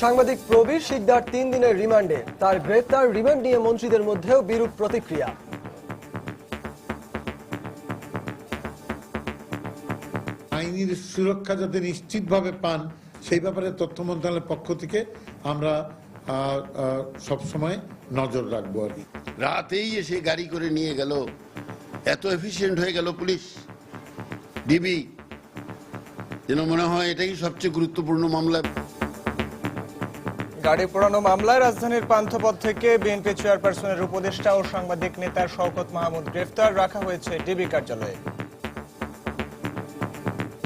সাংবাদিক প্রবীর শিকদার 3 দিনের রিমান্ডে। তার গ্রেপ্তার রিমান্ড নিয়ে মন্ত্রীদের মধ্যেও বিরূপ প্রতিক্রিয়া। আইনের সুরক্ষা যাতে নিশ্চিতভাবে পান সেই ব্যাপারে তথ্য মন্ত্রণালয়ের পক্ষ থেকে আমরা সবসময় নজর রাখবো। আর কি রাতেই এসে গাড়ি করে নিয়ে গেল, এত এফিশিয়েন্ট হয়ে গেল পুলিশ ডিবি, যেন মনে হয় এটাই সবচেয়ে গুরুত্বপূর্ণ মামলা। গাড়ি পোড়ানো মামলায় রাজধানীর পান্থপথ থেকে বিএনপি চেয়ারপারসনের উপদেষ্টা ও সাংবাদিক নেতা শওকত মাহমুদ গ্রেফতার রাখা হয়েছে ডিবি কার্যালয়ে।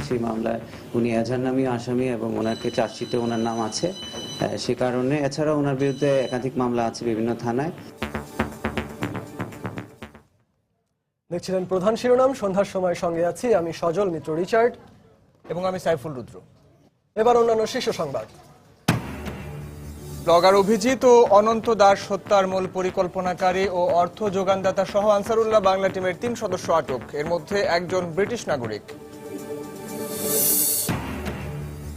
সেই মামলায় উনি এজাহার নামী আসামি এবং ওনাকে চার্জশিটে ওনার নাম আছে, সে কারণে এছাড়াও ওনার বিরুদ্ধে একাধিক মামলা আছে বিভিন্ন থানায়। দেখছিলেন প্রধান শিরোনাম। সন্ধ্যার সময় সঙ্গে আছি আমি সজল মিত্র রিচার্ড এবং আমি সাইফুল রুদ্র। এবার অন্যান্য শীর্ষ সংবাদ। ব্লগার অভিজিৎ ও অনন্ত দাস হত্যার মূল পরিকল্পনাকারী ও অর্থ যোগানদাতা সহ আনসারুল্লাহ বাংলা টিমের 3 সদস্য আটক, এর মধ্যে একজন ব্রিটিশ নাগরিক।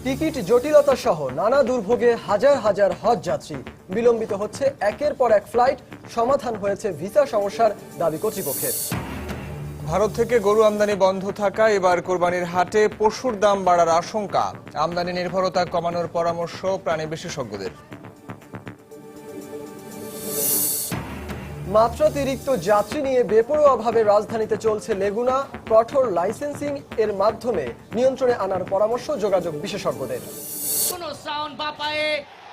টিকিট জটিলতা সহ নানা দুর্ভোগে হাজার হাজার হজ যাত্রী। বিলম্বিত হচ্ছে একের পর এক ফ্লাইট। সমাধান হয়েছে ভিসা সমস্যার দাবি কর্তৃপক্ষের। ভারত থেকে গরু আমদানি বন্ধ থাকা এবার কোরবানির হাটে পশুর দাম বাড়ার আশঙ্কা। আমদানি নির্ভরতা কমানোর পরামর্শ প্রাণী বিশেষজ্ঞদের। মাত্রাতিরিক্ত যাত্রী নিয়ে বেপরোয়াভাবে রাজধানীতে চলছে লেগুনা। কঠোর লাইসেন্সিং এর মাধ্যমে নিয়ন্ত্রণে আনার পরামর্শ যোগাযোগ বিশেষজ্ঞদের। কোনো সাউন্ড বাপায়ে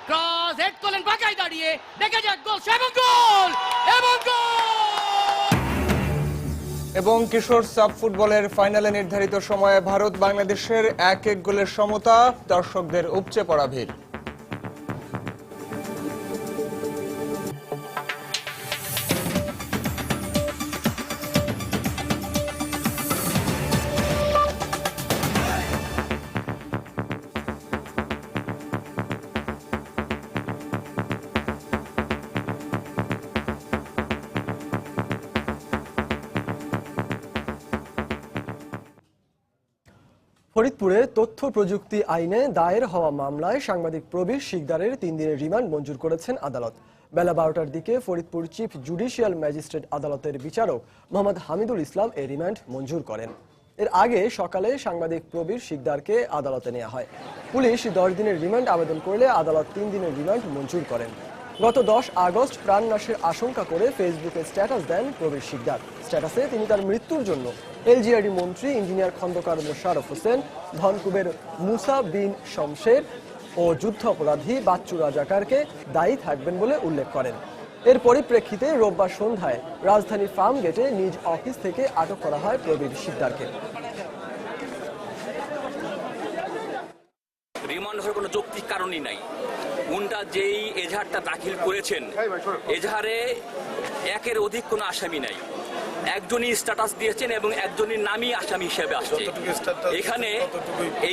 ক্রস হেড করলেন বাঁকায় দাঁড়িয়ে, দেখে যাক গোল এবং গোল এবং গোল। এবং কিশোর সাব ফুটবলের ফাইনালে নির্ধারিত সময়ে ভারত বাংলাদেশের 1-1 গোলের সমতা। দর্শকদের উপচে পড়া ভিড়। ফরিদপুরে তথ্য প্রযুক্তি আইনে দায়ের হওয়া মামলায় সাংবাদিক প্রবীর শিকদারের 3 দিনের রিমান্ড মঞ্জুর করেছেন আদালত। বেলা 12টার দিকে ফরিদপুর চিফ জুডিশিয়াল ম্যাজিস্ট্রেট আদালতের বিচারক মোহাম্মদ হামিদুল ইসলাম এই রিমান্ড মঞ্জুর করেন। এর আগে সকালে সাংবাদিক প্রবীর শিকদারকে আদালতে নেওয়া হয়। পুলিশ 10 দিনের রিমান্ড আবেদন করলে আদালত 3 দিনের রিমান্ড মঞ্জুর করেন। গত 10 আগস্ট প্রাণনাশের আশঙ্কা করে ফেসবুকে স্ট্যাটাস দেন প্রবীর শিকদার। স্ট্যাটাসে তিনি তার মৃত্যুর জন্য এলজিআরডি মন্ত্রী ইঞ্জিনিয়ার খন্দকার মোশাররফ হোসেন, ধনকুবের মুসা বিন শমশের ও যুদ্ধ অপরাধী বাচ্চু রাজাকারকে দায়ী থাকবেন বলে উল্লেখ করেন। এর পরিপ্রেক্ষিতে রোববার সন্ধ্যায় রাজধানীর ফার্ম গেটে নিজ অফিস থেকে আটক করা হয় প্রবীর শিকদারকে। রিমান্ড হওয়ার কোনো যৌক্তিক কারণই নাই। উনটা যেই এজাহারটা দাখিল করেছেন, এজাহারে একের অধিক কোনো আসামি নাই। একজনই স্ট্যাটাস দিয়েছেন এবং একজনের নামই আসামি হিসেবে আসছে।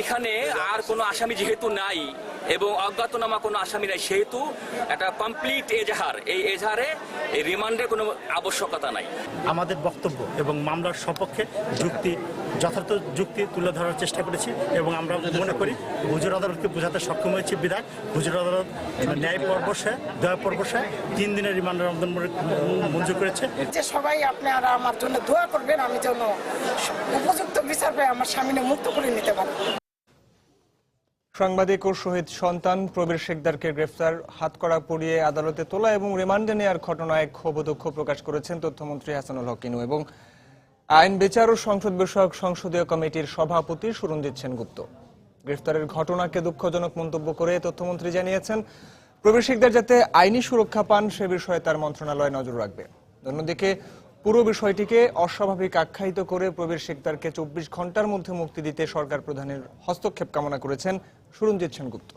এখানে আর কোনো আসামি যেহেতু নাই এবং অজ্ঞাতনামা কোনো আসামি নাই, সেহেতু একটা কমপ্লিট এজাহার। এই এজাহারে এই রিমান্ডের কোনো আবশ্যকতা নাই। আমাদের বক্তব্য এবং মামলার সপক্ষে যথার্থ যুক্তি তুলে ধরার চেষ্টা করেছি এবং আমরা মনে করি হুজুর আদালতকে বোঝাতে সক্ষম হয়েছি বিধায় হুজুর আদালত ন্যায় পরবশে দয়া পরবশে 3 দিনের রিমান্ডের আবেদন মঞ্জুর করেছে। যে সবাই আপনারা আমার জন্য দোয়া করবেন, আমি যেন উপযুক্ত বিচার পেয়ে আমার স্বামীকে মুক্ত করে নিতে পারি। সাংবাদিক ও শহীদ সন্তান প্রবীর শিকদারকে গ্রেফতার, হাতকড়া পরিয়ে আদালতে তোলা এবং রিমান্ডে নেওয়ার ঘটনায় ক্ষোভ ও দুঃখ প্রকাশ করেছেন তথ্যমন্ত্রী হাসানুল হক ইনু এবং আইন বিচার ও সংসদ বিষয়ক সংসদীয় কমিটির সভাপতি সুরঞ্জিত সেনগুপ্ত। গ্রেফতারের ঘটনাকে দুঃখজনক মন্তব্য করে তথ্যমন্ত্রী জানিয়েছেন, প্রবীর শিকদার যাতে আইনি সুরক্ষা পান সে বিষয়ে তার মন্ত্রণালয় নজর রাখবে। অন্যদিকে পুরো বিষয়টিকে অস্বাভাবিক আখ্যায়িত করে প্রবীর শিকদারকে 24 ঘন্টার মধ্যে মুক্তি দিতে সরকার প্রধানের হস্তক্ষেপ কামনা করেছেন সুরঞ্জিত সেনগুপ্ত।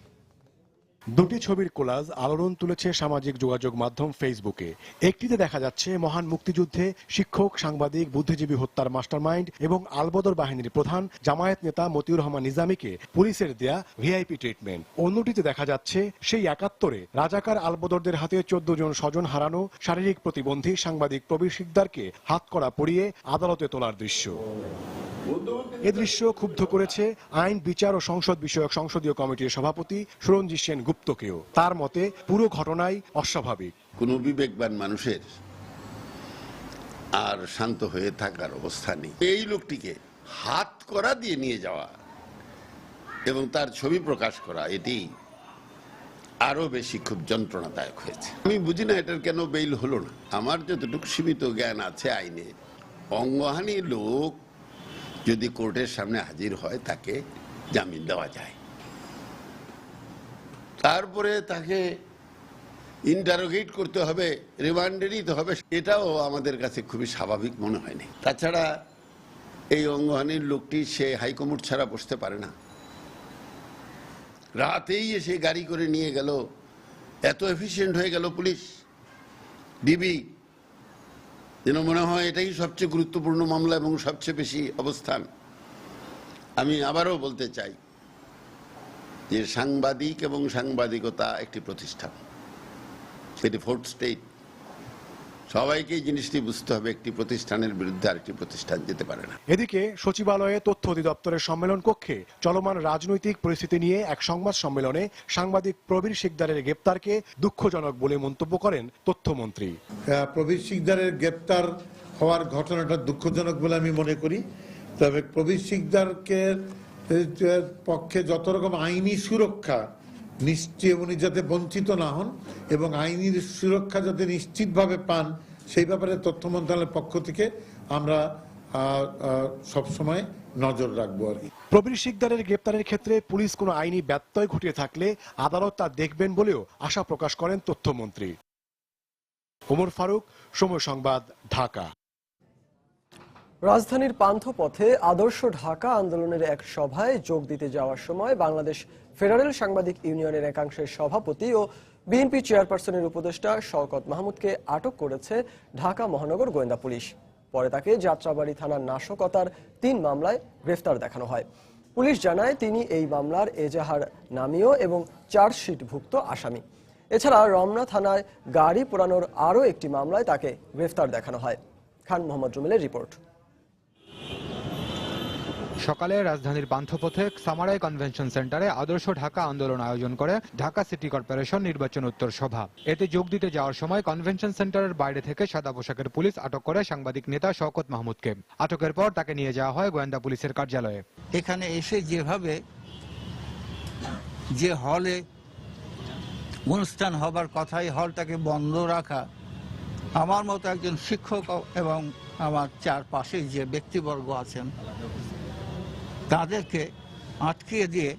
দুটি ছবির কোলাজ আলোড়ন তুলেছে সামাজিক যোগাযোগ মাধ্যম ফেসবুকে। একটিতে দেখা যাচ্ছে মহান মুক্তিযুদ্ধে শিক্ষক, সাংবাদিক, বুদ্ধিজীবী হত্যার মাস্টারমাইন্ড এবং আলবদর বাহিনীর প্রধান জামায়াত নেতা মতিউর রহমান নিজামীকে পুলিশের দেয়া ভিআইপি ট্রিটমেন্ট। অন্যটিতে দেখা যাচ্ছে সেই 71-এ রাজাকার আলবদরদের হাতে 14 জন স্বজন হারানো শারীরিক প্রতিবন্ধী সাংবাদিক প্রবীর শিকদারকে হাতকড়া পরিয়ে আদালতে তোলার দৃশ্য। এ দৃশ্য ক্ষুব্ধ করেছে আইন বিচার ও সংসদ বিষয়ক সংসদীয় কমিটির সভাপতি সুরঞ্জিত সেনগুপ্ত। সুপ্ত কেউ। তার মতে পুরো ঘটনাই অস্বাভাবিক। কোনো বিবেকবান মানুষের আর শান্ত হয়ে থাকার অবস্থা নেই। এই লোকটিকে হাত করা দিয়ে নিয়ে যাওয়া এবং তার ছবি প্রকাশ করা, এটি আরো বেশি খুব যন্ত্রণাদায়ক হয়েছে। আমি বুঝি না এটার কেন বেইল হলো না। আমার যতটুকু সীমিত জ্ঞান আছে আইনে, অঙ্গহানি লোক যদি কোর্টের সামনে হাজির হয় তাকে জামিন দেওয়া যায়, তারপরে তাকে ইন্টারোগেট করতে হবে, রিমান্ডে নিতে হবে, এটাও আমাদের কাছে খুবই স্বাভাবিক মনে হয়নি। তাছাড়া এই অঙ্গহানির লোকটি সে হাইকোর্ট ছাড়া বসতে পারে না। রাতেই এসে গাড়ি করে নিয়ে গেল, এত এফিশিয়েন্ট হয়ে গেল পুলিশ, ডিবি, যেন মনে হয় এটাই সবচেয়ে গুরুত্বপূর্ণ মামলা এবং সবচেয়ে বেশি অবস্থান। আমি আবারও বলতে চাই যে সাংবাদিক এবং সাংবাদিকতা একটি প্রতিষ্ঠান, এটি ফোর্থ স্টেট। সবাইকে এই জিনিসটি বুঝতে হবে, একটি প্রতিষ্ঠানের বিরুদ্ধে আরেকটি প্রতিষ্ঠান যেতে পারে না। এদিকে সচিবালয়ে তথ্য অধিদপ্তরের সম্মেলন কক্ষে চলমান রাজনৈতিক পরিস্থিতি নিয়ে এক সংবাদ সম্মেলনে সাংবাদিক প্রবীর শিকদারের গ্রেপ্তারকে দুঃখজনক বলে মন্তব্য করেন তথ্যমন্ত্রী। প্রবীর শিকদারের গ্রেপ্তার হওয়ার ঘটনাটা দুঃখজনক বলে আমি মনে করি। তবে প্রবীর শিকদারকে পক্ষে যত রকম আইনি সুরক্ষা নিশ্চয় উনি যাতে বঞ্চিত না হন এবং আইনি সুরক্ষা যাতে নিশ্চিতভাবে পান, সেই ব্যাপারে তথ্য মন্ত্রণালয়ের পক্ষ থেকে আমরা সবসময় নজর রাখবো আর কি। প্রবীর শিকদারের গ্রেপ্তারের ক্ষেত্রে পুলিশ কোনো আইনি ব্যত্যয় ঘটিয়ে থাকলে আদালত তা দেখবেন বলেও আশা প্রকাশ করেন তথ্যমন্ত্রী। ওমর ফারুক, সময় সংবাদ, ঢাকা। রাজধানীর পান্থপথে আদর্শ ঢাকা আন্দোলনের এক সভায় যোগ দিতে যাওয়ার সময় বাংলাদেশ ফেডারেল সাংবাদিক ইউনিয়নের একাংশের সভাপতি ও বিএনপি চেয়ারপারসনের উপদেষ্টা শওকত মাহমুদকে আটক করেছে ঢাকা মহানগর গোয়েন্দা পুলিশ। পরে তাকে যাত্রাবাড়ি থানার নাশকতার 3 মামলায় গ্রেফতার দেখানো হয়। পুলিশ জানায় তিনি এই মামলার এজাহার নামীয় এবং চার্জশিটভুক্ত আসামি। এছাড়া রমনা থানায় গাড়ি পোড়ানোর আরও একটি মামলায় তাকে গ্রেফতার দেখানো হয়। খান মোহাম্মদ রুমেলের রিপোর্ট। সকালে রাজধানীর পান্থপথে সামারাই কনভেনশন সেন্টারে আদর্শ ঢাকা আন্দোলন আয়োজন করে ঢাকা সিটি কর্পোরেশন নির্বাচন উত্তর সভা। এতে যোগ দিতে যাওয়ার সময় কনভেনশন সেন্টারের বাইরে থেকে সাদা পোশাকের পুলিশ আটক করে সাংবাদিক নেতা শওকত মাহমুদকে। আটকের পর তাকে নিয়ে যাওয়া হয় গোয়েন্দা পুলিশের কার্যালয়ে। এখানে এসে যেভাবে যে হলে অনুষ্ঠান হবার কথাই হলটাকে বন্ধ রাখা, আমার মতো একজন শিক্ষক এবং আমার চারপাশে যে ব্যক্তিবর্গ আছেন তাদেরকে আটকিয়ে দিয়ে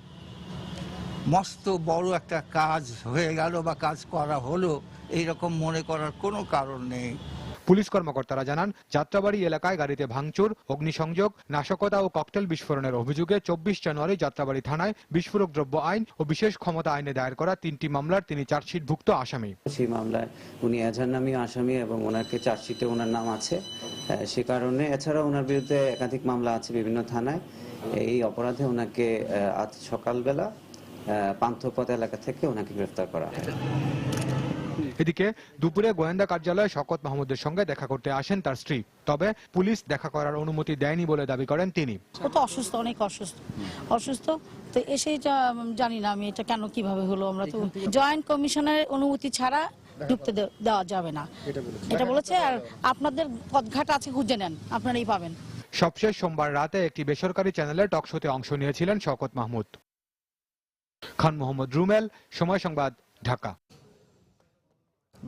মস্ত বড় একটা কাজ হয়ে গেল বা কাজ করা হলো, এইরকম মনে করার কোনো কারণ নেই। পুলিশ কর্মকর্তারা জানান, যাত্রাবাড়ি এলাকায় গাড়িতে ভাঙচুর, অগ্নিসংযোগ, নাশকতা ও ককটেল বিস্ফোরণের অভিযোগে 24 জানুয়ারি যাত্রাবাড়ি থানায় বিস্ফোরক দ্রব্য আইন ও বিশেষ ক্ষমতা আইনে দায়ের করা 3টি মামলার তিনি চার্জশিটভুক্ত আসামি। সেই মামলায় উনি এজাহার নামীয় আসামি এবং ওনাকে চার্জশিটে ওনার নাম আছে। সে কারণে এছাড়া ওনার বিরুদ্ধে একাধিক মামলা আছে বিভিন্ন থানায়। এই অপরাধে ওনাকে আজ সকালবেলা পান্থপথ এলাকা থেকে ওনাকে গ্রেফতার করা হয়। এদিকে দুপুরে গোয়েন্দা কার্যালয়ে শওকত মাহমুদের সঙ্গে দেখা করতে আসেন তার স্ত্রী। তবে পুলিশ দেখা করার অনুমতি দেয়নি বলে দাবি করেন তিনি। ও তো অসুস্থ, অনেক অসুস্থ তো এসে জানি না আমি এটা কেন কিভাবে হলো। আমরা তো জয়েন্ট কমিশনের অনুমতি ছাড়া ঢুকতে দেওয়া যাবে না এটা বলেছে। আর আপনাদের পথঘাট আছে, খুঁজে নেন, আপনারাই পাবেন। সবশেষ সোমবার রাতে একটি বেসরকারি চ্যানেলের টক শোতে অংশ নিয়েছিলেন শওকত মাহমুদ। খান মোহাম্মদ রুমেল, সময় সংবাদ, ঢাকা।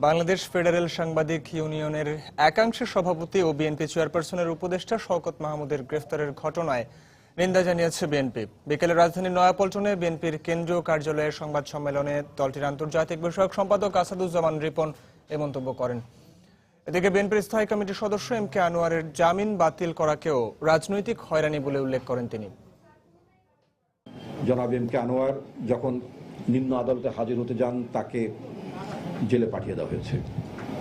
বাংলাদেশ ফেডারেল সাংবাদিক ইউনিয়নের একাংশের সভাপতি ও বিএনপি চেয়ারপারসনের উপদেষ্টা শওকত মাহমুদের গ্রেফতারের ঘটনায় নিন্দা জানিয়েছে বিএনপি। বিকেলে রাজধানীর নয়াপল্টনে বিএনপির কেন্দ্রীয় কার্যালয়ের সংবাদ সম্মেলনে দলটির আন্তর্জাতিক বিষয়ক সম্পাদক আসাদুজ্জামান রিপন এ মন্তব্য করেন। এদিকে বিএনপির স্থায়ী কমিটির সদস্য এম কে আনোয়ারের জামিন বাতিল করাকেও রাজনৈতিক হয়রানি বলে উল্লেখ করেন তিনি। জনাব এম কে আনোয়ার যখন নিম্ন আদালতে হাজির হতে যান তাকে জেলে পাঠিয়ে দেওয়া হয়েছে।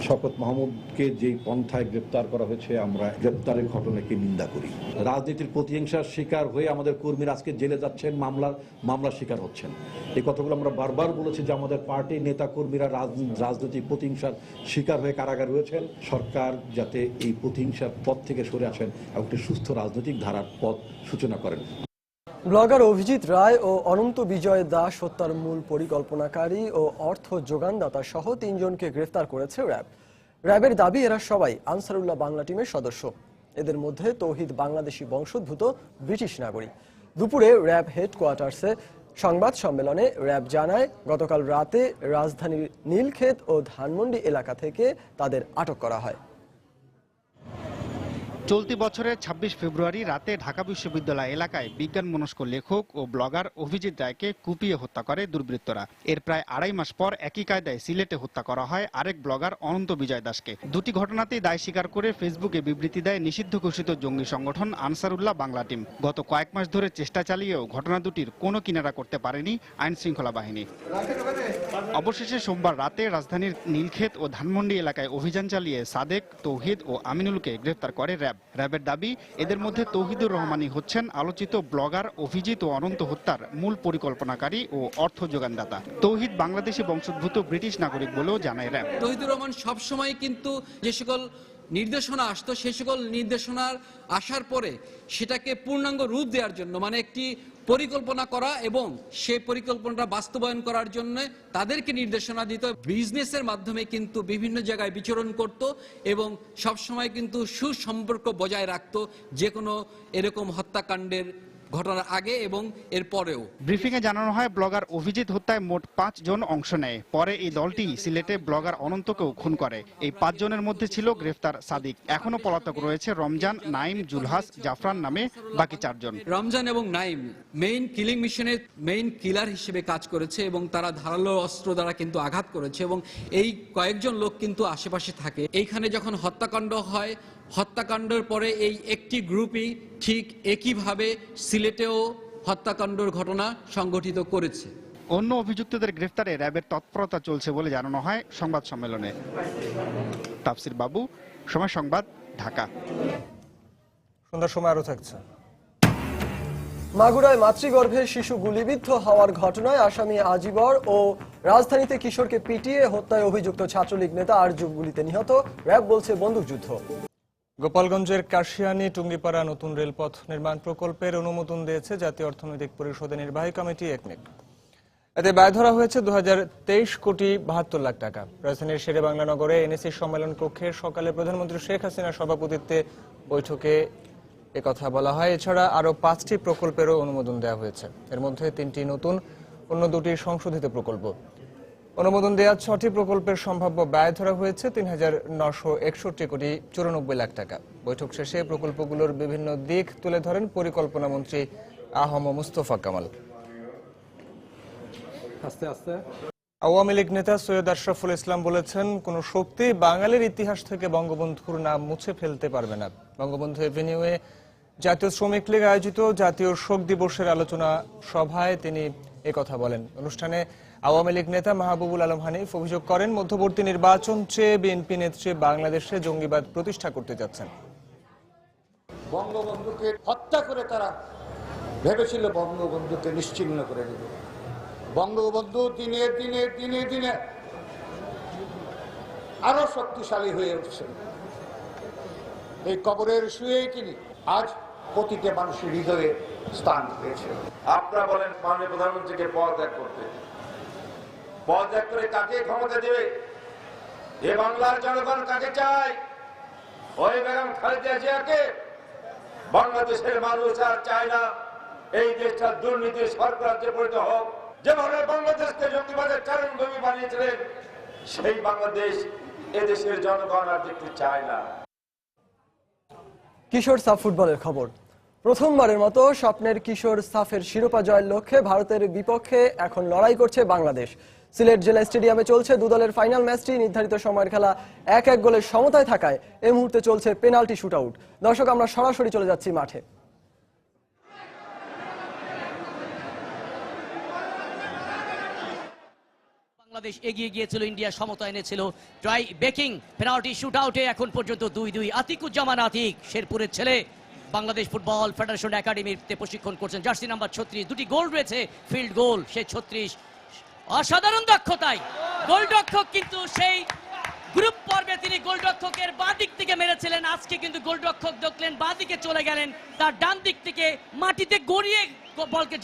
শওকত মাহমুদকে যেই পন্থায় গ্রেপ্তার করা হয়েছে আমরা গ্রেপ্তারের ঘটনাকে নিন্দা করি। রাজনীতির প্রতিহিংসার শিকার হয়ে আমাদের কর্মীরা আজকে জেলে যাচ্ছেন, মামলার শিকার হচ্ছেন। এই কথাগুলো আমরা বারবার বলেছি যে আমাদের পার্টির নেতা কর্মীরা রাজনৈতিক প্রতিহিংসার শিকার হয়ে কারাগারে রয়েছেন। সরকার যাতে এই প্রতিহিংসার পথ থেকে সরে আসেন এবং একটি সুস্থ রাজনৈতিক ধারার পথ সূচনা করেন। ব্লগার অভিজিৎ রায় ও অনন্ত বিজয় দাস হত্যার মূল পরিকল্পনাকারী ও অর্থ যোগানদাতা সহ 3 জনকে গ্রেফতার করেছে র্যাব। র্যাবের দাবি এরা সবাই আনসারুল্লাহ বাংলা টিমের সদস্য। এদের মধ্যে তৌহিদ বাংলাদেশি বংশোদ্ভূত ব্রিটিশ নাগরিক। দুপুরে র্যাব হেডকোয়ার্টার্সে সংবাদ সম্মেলনে র্যাব জানায়, গতকাল রাতে রাজধানীর নীলক্ষেত ও ধানমন্ডি এলাকা থেকে তাদের আটক করা হয়। চলতি বছরের 26 ফেব্রুয়ারি রাতে ঢাকা বিশ্ববিদ্যালয় এলাকায় বিজ্ঞান মনস্ক লেখক ও ব্লগার অভিজিৎ রায়কে কুপিয়ে হত্যা করে দুর্বৃত্তরা। এর প্রায় 2.5 মাস পর একই কায়দায় সিলেটে হত্যা করা হয় আরেক ব্লগার অনন্ত বিজয় দাসকে। দুটি ঘটনাতেই দায় স্বীকার করে ফেসবুকে বিবৃতি দেয় নিষিদ্ধ ঘোষিত জঙ্গি সংগঠন আনসারুল্লাহ বাংলা টিম। গত কয়েক মাস ধরে চেষ্টা চালিয়েও ঘটনা দুটির কোনো কিনারা করতে পারেনি আইন শৃঙ্খলা বাহিনী। অবশেষে সোমবার রাতে রাজধানীর নীলক্ষেত ও ধানমন্ডি এলাকায় অভিযান চালিয়ে সাদেক, তৌহিদ ও আমিনুলকে গ্রেফতার করে র্যাব। র্যাবের দাবি, এদের মধ্যে তৌহিদুর রহমানই হচ্ছেন আলোচিত ব্লগার অভিজিৎ ও অনন্ত হত্যার মূল পরিকল্পনাকারী ও অর্থ যোগানদাতা। তৌহিদ বাংলাদেশি বংশোদ্ভূত ব্রিটিশ নাগরিক বলেও জানায় র্যাব। তৌহিদুর রহমান সবসময় কিন্তু যে সকল নির্দেশনা আসতো, সেই সকল নির্দেশনার আসার পরে সেটাকে পূর্ণাঙ্গ রূপ দেওয়ার জন্য, মানে একটি পরিকল্পনা করা এবং সেই পরিকল্পনাটা বাস্তবায়ন করার জন্য তাদেরকে নির্দেশনা দিত। বিজনেসের মাধ্যমে কিন্তু বিভিন্ন জায়গায় বিচরণ করত এবং সবসময় কিন্তু সুসম্পর্ক বজায় রাখত যে কোনো এরকম হত্যাকাণ্ডের ঘটনার আগে এবং এর পরেও। ব্রিফিংয়ে জানানো হয়, ব্লগার অভিজিৎ হত্যায় মোট 5 জন অংশ নেয়। পরে এই দলটি সিলেটে ব্লগার অনন্তকেও খুন করে। এই 5 জনের মধ্যে ছিল গ্রেফতার সাদিক। এখনো পলাতক রয়েছে রমজান, নাইম, জুলহাস, জাফরান নামে বাকি 4 জন। রমজান এবং নাইম মেইন কিলিং মিশনের মেইন কিলার হিসেবে কাজ করেছে এবং তারা ধারালো অস্ত্র দ্বারা কিন্তু আঘাত করেছে এবং এই কয়েকজন লোক কিন্তু আশেপাশে থাকে। এইখানে যখন হত্যাকাণ্ড হয়, হত্যাকাণ্ডের পরে এই একটি গ্রুপই ঠিক একইভাবে সিলেটেও হত্যাকাণ্ডের ঘটনা সংঘটিত করেছে। অন্য অভিযুক্তদের গ্রেফতারে র্যাবের তৎপরতা চলছে বলে জানানো হয় সংবাদ সম্মেলনে। তাফসির বাবু, সময় সংবাদ, ঢাকা। সন্ধ্যার সময় আরো থাকছে। মাগুরায় মাতৃগর্ভে শিশু গুলিবিদ্ধ হওয়ার ঘটনায় আসামি আজিবর ও রাজধানীতে কিশোরকে পিটিয়ে হত্যায় অভিযুক্ত ছাত্রলীগ নেতা আরজু গুলিতে নিহত। র্যাব বলছে বন্দুকযুদ্ধ। গোপালগঞ্জের কাশিয়ানী টুঙ্গিপাড়া নতুন রেলপথ নির্মাণ প্রকল্পের অনুমোদন দিয়েছে জাতীয় অর্থনৈতিক পরিষদের নির্বাহী কমিটি একনেক। এতে ব্যয় ধরা হয়েছে 2023 কোটি 72 লাখ টাকা। রাজধানীর শেরেবাংলা নগরে এনএসি সম্মেলন কক্ষে সকালে প্রধানমন্ত্রী শেখ হাসিনার সভাপতিত্বে বৈঠকে একথা বলা হয়। এছাড়া আরো 5টি প্রকল্পেরও অনুমোদন দেওয়া হয়েছে। এর মধ্যে 3টি নতুন, অন্য 2টি সংশোধিত প্রকল্প। অনুমোদন দেওয়া 6টি প্রকল্পের সম্ভাব্য ব্যয় ধরা হয়েছে 3,961 কোটি 94 লাখ টাকা। বৈঠক শেষে প্রকল্পগুলোর বিভিন্ন দিক তুলে ধরেন পরিকল্পনা মন্ত্রী আহম মুস্তফা কামাল। আওয়ামী লীগ নেতা সৈয়দ আশরাফুল ইসলাম বলেছেন, কোন শক্তি বাঙালির ইতিহাস থেকে বঙ্গবন্ধুর নাম মুছে ফেলতে পারবে না। বঙ্গবন্ধু এভিনিউয়ে জাতীয় শ্রমিক লীগ আয়োজিত জাতীয় শোক দিবসের আলোচনা সভায় তিনি একথা বলেন। অনুষ্ঠানে আওয়ামী লীগ নেতা মাহবুবুল আলম হানিফ অভিযোগ করেন, মধ্যবর্তী নির্বাচন চেয়ে বিএনপি নেত্রী বাংলাদেশে জঙ্গিবাদ প্রতিষ্ঠা করতে যাচ্ছেন। বঙ্গবন্ধুকে হত্যা করে তারা ভেবেছিল বঙ্গবন্ধুকে নিশ্চিহ্ন করে দেবে। বঙ্গবন্ধু দিনে দিনে দিনে দিনে আরো শক্তিশালী হয়ে উঠছেন। এই কবরের শুয়েই তিনি আজ প্রতিটি মানুষের হৃদয়ে স্থান পেয়েছে। আপনারা বলেন মাননীয় প্রধানমন্ত্রীকে পদত্যাগ করতে, পদত্যাগ করে কাকে ক্ষমতা দেবে? এ বাংলার জনগণ কাকে চায়? ওই বেগম খালেদা জিয়াকে? বাংলাদেশের মানুষ আর চায় না এই দেশটা দুর্নীতির সরকারে পরিণত হোক। যেভাবে বাংলাদেশকে জঙ্গিবাদের চারণভূমি বানিয়েছিলেন, সেই বাংলাদেশ এদেশের জনগণ আর দেখতে চায় না। কিশোর সাফ ফুটবলের খবর। প্রথমবারের মতো স্বপ্নের কিশোর সাফের শিরোপা জয়ের লক্ষ্যে ভারতের বিপক্ষে এখন লড়াই করছে বাংলাদেশ। সিলেট জেলা স্টেডিয়ামে চলছে 2 দলের ফাইনাল ম্যাচটি। নির্ধারিত সময়ের খেলা 1-1 গোলের সমতায় থাকায় এই মুহূর্তে চলছে পেনাল্টি শুটআউট। দর্শক, আমরা সরাসরি চলে যাচ্ছি মাঠে। বাংলাদেশ এগিয়ে গিয়েছিল, ইন্ডিয়া সমতা এনেছিল। ট্রাই বেকিং পেনাল্টি শুটআউটে এখন পর্যন্ত 2-2। আতিকুজ্জামান আতিক, শেরপুরের ছেলে, বাংলাদেশ ফুটবল ফেডারেশন একাডেমিতে প্রশিক্ষণ করছেন। জার্সি নাম্বার 36, 2টি গোল রয়েছে, ফিল্ড গোল। সেই 36 অসাধারণ দক্ষতায় গোলরক্ষক কিন্তু সেই গ্রুপ পর্বে তিনি গোলরক্ষকের বাঁ দিক থেকে মেরেছিলেন, আজকে কিন্তু গোলরক্ষক দেখলেন বাঁ দিকে চলে গেলেন, তার ডান দিক থেকে মাটিতে গড়িয়ে বলকে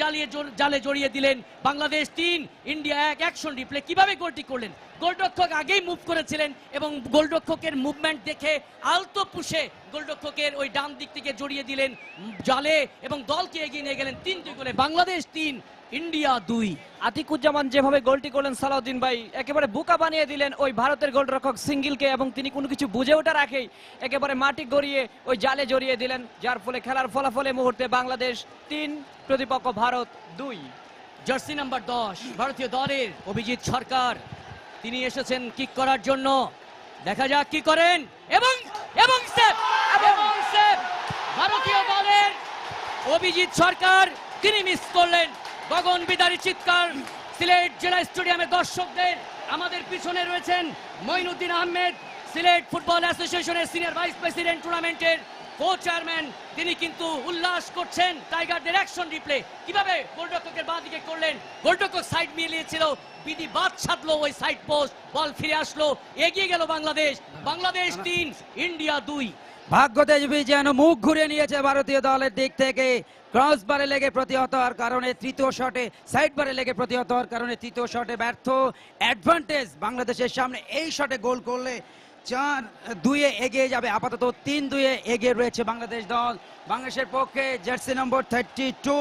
জালে জড়িয়ে দিলেন। বাংলাদেশ 3 ইন্ডিয়া 1। Action replay. কিভাবে গোলটি করলেন? গোলরক্ষক আগেই মুভ করেছিলেন এবং গোলরক্ষকের মুভমেন্ট দেখে আলতো পুষে গোলরক্ষকের ওই ডান দিক থেকে জড়িয়ে দিলেন জালে এবং দলকে এগিয়ে নিয়ে গেলেন 3-2 গোলে। বাংলাদেশ 3 ইন্ডিয়া 2। আতিকুজ্জামান যেভাবে গোলটি করলেন সালাউদ্দিন ভাই, একেবারে বোকা বানিয়ে দিলেন ওই ভারতের গোলরক্ষক সিঙ্গিলকে, এবং তিনি কোনো কিছু বুঝে ওঠার আগেই একেবারে মাটি গড়িয়ে ওই জালে জড়িয়ে দিলেন, যার ফলে খেলার ফলাফলে মুহূর্তে বাংলাদেশ 3 প্রতিপক্ষ ভারত 2। জার্সি নাম্বার 10 ভারতীয় দলের অভিজিৎ সরকার, তিনি এসেছেন কিক করার জন্য। দেখা যাক কি করেন এবং এবং সেভ এবং সেভ ভারতীয় দলের অভিজিৎ সরকার, তিনি মিস করলেন। গগন বিদারী চিৎকার সিলেট জেলা স্টেডিয়ামে দর্শকদের। আমাদের পিছনে রয়েছেন মঈনুদ্দিন আহমেদ, সিলেট ফুটবল অ্যাসোসিয়েশনের সিনিয়র ভাইস প্রেসিডেন্ট, টুর্নামেন্টের কো চেয়ারম্যান, তিনি কিন্তু উল্লাস করছেন। টাইগারদের অ্যাকশন রিপ্লে। কিভাবে গোলরক্ষকের বাঁ দিকে করলেন, গোলরক্ষক সাইড মিলিয়েছিল, বিধি বাদ ছাড়লো ওই সাইড পোস্ট, বল ফিরে আসলো, এগিয়ে গেল বাংলাদেশ। বাংলাদেশ 3 ইন্ডিয়া 2। ভাগ্যদেবী যেন মুখ ঘুরে নিয়েছে ভারতীয় দলের দিক থেকে। ক্রস বারে লেগে প্রতিহত হওয়ার কারণে তৃতীয় শটে, সাইড বারে লেগে প্রতিহত হওয়ার কারণে তৃতীয় শটে ব্যর্থ। অ্যাডভান্টেজ বাংলাদেশের সামনে। এই শটে গোল করলে 4-2 এগিয়ে যাবে। আপাতত 3-2 এগিয়ে রয়েছে বাংলাদেশ দল। বাংলাদেশের পক্ষে জার্সি নম্বর 32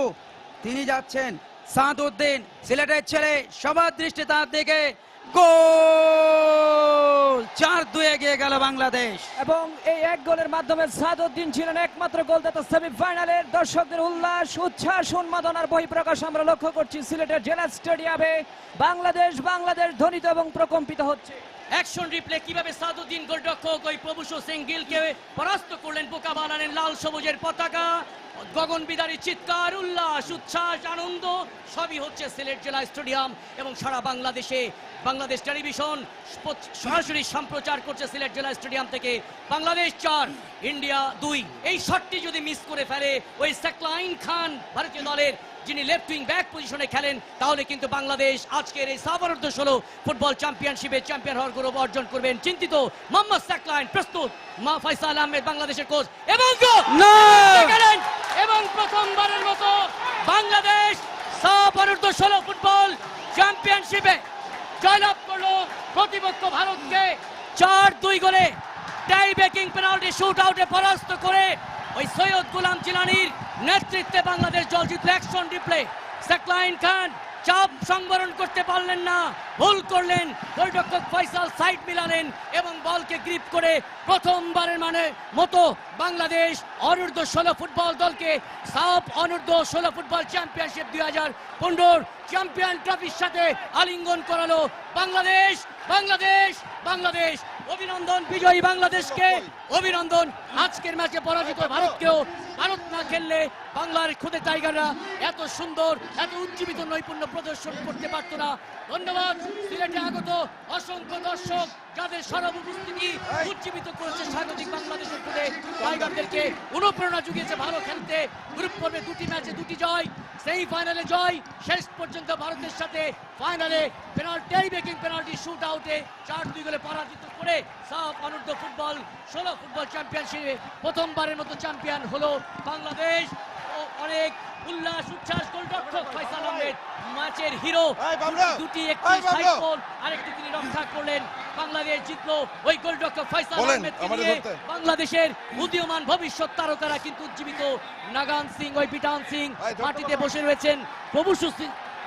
তিনি যাচ্ছেন সাদউদ্দিন, সিলেটের ছেলে, সবার দৃষ্টি তার দিকে। গোল! 4-2 এগিয়ে গেল বাংলাদেশ। এবং এই এক গোলের মাধ্যমে সাদউদ্দিন ছিলেন একমাত্র গোলদাতা সেমিফাইনালের। দর্শকদের উল্লাস, উচ্ছ্বাস, উন্মাদনার বহিঃপ্রকাশ আমরা লক্ষ্য করছি সিলেটের জেলা স্টেডিয়ামে। বাংলাদেশ ধ্বনিত এবং প্রকম্পিত হচ্ছে। Action replay. কিভাবে সাদউদ্দিন গোলরক্ষক ওই প্রভুষু সিং গিলকে পরাস্ত করলেন, বোকা বানালেন লাল সবুজের পতাকা। গগন বিদারী চিৎকার, উল্লাস, উচ্ছ্বাস, আনন্দ সবই হচ্ছে সিলেট জেলা স্টেডিয়াম এবং সারা বাংলাদেশে। বাংলাদেশ টেলিভিশন সরাসরি সম্প্রচার করছে সিলেট জেলা স্টেডিয়াম থেকে। বাংলাদেশ 4 ইন্ডিয়া 2। এই শটটি যদি মিস করে ফেলে ওই সাকলাইন খান ভারতীয় দলের, যিনি লেফট উইং ব্যাক পজিশনে খেলেন, তাহলে কিন্তু বাংলাদেশ আজকের এই সাফ অনূর্ধ্ব-16 ফুটবল চ্যাম্পিয়নশিপে চ্যাম্পিয়ন হওয়ার গৌরব অর্জন করবেন। চিন্তিত মোহাম্মদ সাকলাইন, প্রস্তুত ফাইসাল আহমেদ বাংলাদেশের কোচ এবং এবং প্রথমবারের মতো বাংলাদেশ সাফ অনূর্ধ্ব-16 ফুটবল চ্যাম্পিয়নশিপে জয়লাভ করলো প্রতিপক্ষ ভারতকে 4-2 গোলে। টাই ব্রেকিং পেনাল্টি শুট আউটে পরাস্ত করে ওই সৈয়দ গোলাম জিলানির নেতৃত্বে বাংলাদেশ দল জিতল। Action replay. সাকলাইন খান চাপ সংবরণ করতে পারলেন না, ভুল করলেন। গোলরক্ষক ফয়সাল সাইড মিলালেন এবং বলকে গ্রিপ করে প্রথমবারের মতো বাংলাদেশ অনূর্ধ্ব-16 ফুটবল দলকে সাফ অনূর্ধ্ব-16 ফুটবল চ্যাম্পিয়নশিপ 2015 চ্যাম্পিয়ন ট্রফির সাথে আলিঙ্গন করালো বাংলাদেশ। বাংলাদেশ বাংলাদেশ অভিনন্দন বিজয়ী বাংলাদেশকে, অভিনন্দন। আজকের ম্যাচে পরাজিত ভারতকেও। ভারত না খেললে বাংলার খুদে টাইগাররা এত সুন্দর, এত উজ্জীবিত নৈপুণ্য প্রদর্শন করতে পারত না। ধন্যবাদ সিলেটে আগত অসংখ্য দর্শক, যাদের সরব উপস্থিতি উজ্জীবিত করেছে স্বাগতিক বাংলাদেশের খুদে টাইগারদেরকে, অনুপ্রেরণা জুগিয়েছে ভালো খেলতে। গ্রুপ পর্বে 2টি ম্যাচে 2টি জয়, সেমিফাইনালে জয়, শেষ পর্যন্ত ভারতের সাথে ফাইনালে টাই ব্রেকিং পেনাল্টি শুট আউটে 4-2 গোলে পরাজিত করে সাফ অনূর্ধ্ব-16 ফুটবল চ্যাম্পিয়নশিপে প্রথমবারের মতো চ্যাম্পিয়ন হলো বাংলাদেশ। অনেক উল্লাস, উচ্ছ্বাস। গোলরক্ষক ফয়সাল আহমেদ ম্যাচের হিরো। দুটি, একটি সাইড গোল, আরেকটি তিনি রক্ষা করলেন। বাংলাদেশ জিতলো ওই গোলরক্ষক ফয়সাল আহমেদকে নিয়ে। বাংলাদেশের উদীয়মান ভবিষ্যৎ তারকারা কিন্তু উজ্জীবিত। নাগান সিং, ওই বিটান সিং মাটিতে বসে রয়েছেন।